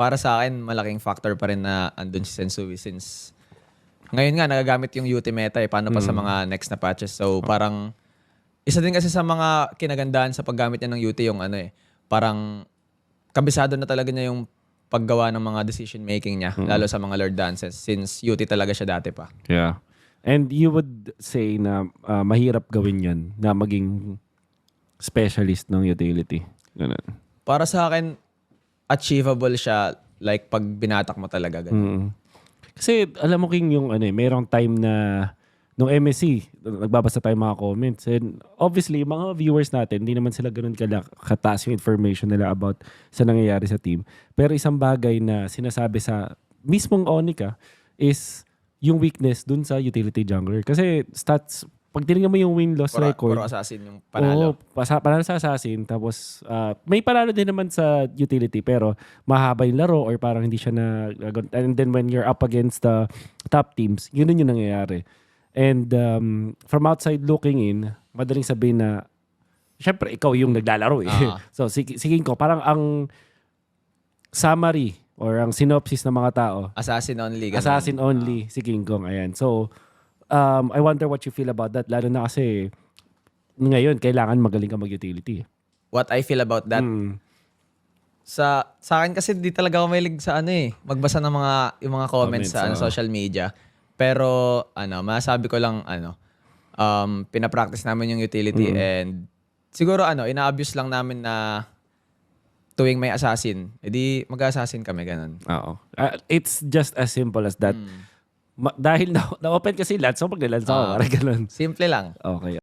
Para sa akin, malaking factor pa rin na andun si Sensui since ngayon nga nagagamit yung UT meta paano pa sa mga next na patches. So parang isa din kasi sa mga kinagandahan sa paggamit niya ng UT yung parang kabisado na talaga niya yung paggawa ng mga decision making niya lalo sa mga Lord Dances since UT talaga siya dati pa. Yeah. And you would say na mahirap gawin yan na maging specialist ng utility. Ganun. Para sa akin, achievable siya like pag binatak mo talaga. Ganun. Kasi alam mo King yung mayroong time na nung MSC, nagbabasa tayo mga comments. And obviously, mga viewers natin, hindi naman sila ganun kataas yung information nila about sa nangyayari sa team. Pero isang bagay na sinasabi sa mismong Onika is yung weakness dun sa utility jungler. Kasi stats, pag tinignan mo yung win-loss record. Puro assassin yung panalo. Panalo sa assassin. Tapos may panalo din naman sa utility pero mahaba yung laro or parang hindi siya na... And then when you're up against the top teams, yun yung nangyayari. And from outside looking in, madaling sabihin na syempre ikaw yung naglalaro eh. So siging ko, parang ang summary or ang synopsis ng mga tao. Assassin only. Ganun. Assassin only si King Kong. Ayan. So, I wonder what you feel about that. Lalo na kasi ngayon, kailangan magaling ka mag-utility. What I feel about that? Sa akin kasi di talaga ako mahilig sa magbasa ng yung mga comments sa social media. Pero masabi ko lang pinapractice namin yung utility and siguro ina-abuse lang namin na tuwing may assassin, edi mag-assassin kami ganun. Oo. It's just as simple as that. Dahil na-open kasi lansa, pag nilansa ko, parang ganun. Simple lang. Okay.